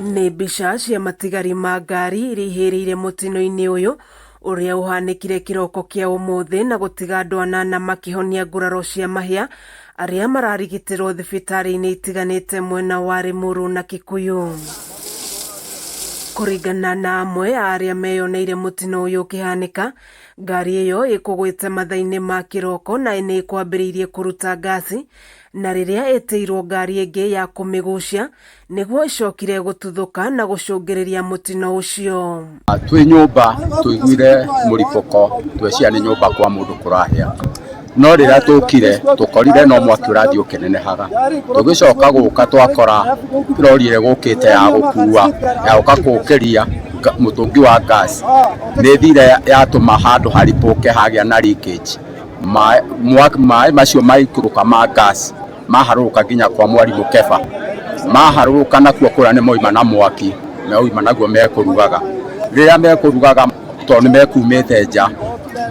Nĩ mbica cia matigari ma ngari irihĩrĩire mutino-inĩ uyu uria uhanikire kiroko kia umuthi na gutiga andu 8 makihonia nguraro cia mahia aria mararigitirwo thibitari-inĩ itiganĩte mwena wa Limuru na Kikuyu. Kuringana na amwe aria meyoneire mutino uyu ukihanika, ngari iyo ikugwite mathaini ma kiroko na ni kwambĩrĩirie kuruta gasi, na riria eteirwo ngari ingi ya kumigucia niguo icokire gututhuka na gucungiriria mutino ucio. Twi nyumba tuiguire muripoko tweciria ni nyumba kwa mundu kurahia, no rira tukire tukorire no mwaki urathii ukinenehaga, tugicoka guka twakora lori ire gukite ya gukua ya guka kukiria mutungi wa gas ni thire yatuma handu haripuke hagia na leakage. Mai macio maikuruka ma gas maharuka nginya kwa mwarimu Keba, maharuka nakuo kura ni moima na mwaki meoima naguo mekurugaga. Riria mekurugaga to ni mekumite nja,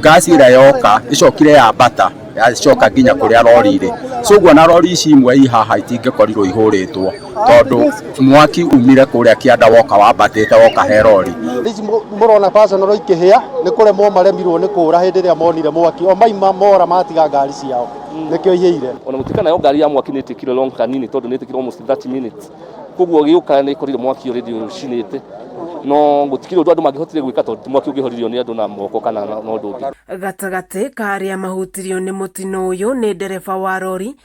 gas ira yoka icokire ya bata yacoka nginya kuria lori ire, so guo lori ici imwe ihaha itingekorirwo ihuritwo tondu mwaki umire kuria kianda woka wambatite woka he lori. Ici murona personal ikihia ni kuremwo maremirwo ni kura hindi ria monire mwaki o maima mora matiga ngari ciao nikio ihire. Ona mutikana yo ngari ya mwaki ni tikire long kanini tondu ni tikire almost 30 minutes, koguo giuka ni korire mwaki already ushinite no gutikire undu andu mangihotire gwika tondu mwaki ungihoririo ni andu na moko kana no ndungi. Gatagati ka aria mahutirio ni mutino uyu ni ndereba wa lori,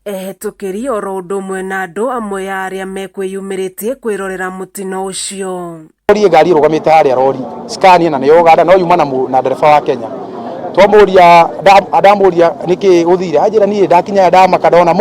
ehetukiri oro undu umwe na andu amwe ya aria mekwiyumiritie kwirorera mutino ucio. Ngari irugamite haria lori Scania na ni Uganda no yuma na ndereba wa Kenya. Twamuria ndamuria niki uthire ajira ni ndakinya ndamaka ndona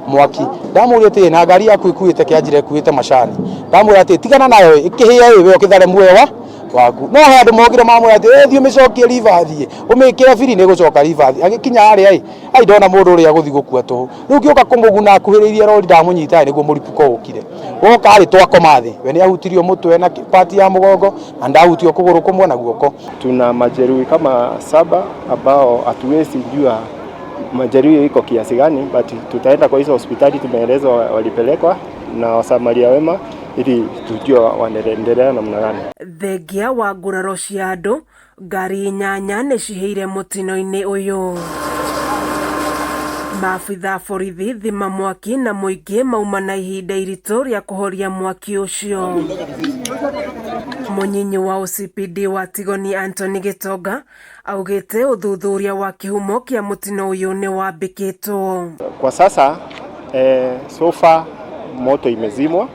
mwaki, ndamuria ati na ngari yaku ikuite kianjire ikuite macani, ndamuria ati tigana nayo ikihia we ukithare muoyo waku, no handu mogire mamwe ati thii umicokie rivathi umikira biri ni gucoka rivathi, agikinya haria ai ndona mundu uria guthi gukua tu riu ngioka kumuguna akuhiriirie lori ndamunyita niguo muripuko ukire woka ari twakoma thi we ni ahutirio mutwe na pati ya mugongo na ndahutio kuguru kumwe na guoko. Tuna majeruhi kama 7 ambao hatuwezi jua majeruhi iko kiasi gani, but tutaenda kwa hizo hospitali tumeelezwa walipelekwa na wasamaria wema ili tujue wanaendelea namna gani. Thengia wa nguraro cia andu, ngari 8 ni ciheire mutino-ini uyu. Maabitha borithi thima mwaki na muingi mauma na ihinda iritu ria kuhoria mwaki ucio. Munyinyi wa OCPD wa Tigoni Anthony Gitonga augite uthuthuria wa kihumo kia mutino uyu ni wambikitwo. Kwa sasa so far moto imezimwa,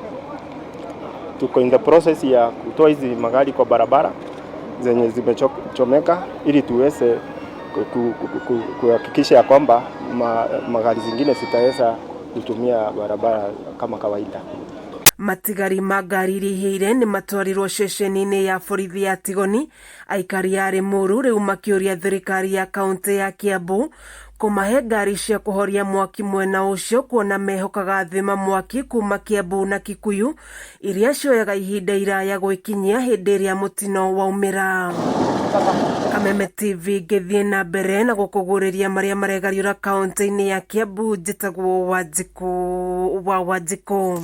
tuko in the process ya kutoa hizi magari kwa barabara zenye zimechomeka ili tuweze kuhakikisha kwamba magari zingine zitaweza kutumia barabara kama kawaida. Matigari ma ngari irihĩire ni matwarirwo ceceni-inĩ ya borithi ya Tigoni, aikari ya Limuru riu makiuria thirikari ya kaunti ya Kiambu kumahe ngari cia kuhoria mwaki mwena ucio kuona mehokaga thima mwaki kuma Kiambu na Kikuyu iria cioyaga ihinda iraya gwikinyia hindi iria mutino waumira. Kameme TV ngithie na mbere na gukuguriria maria maregariura kaunti-inĩ ya Kiambu, njitagwo Wanjiku.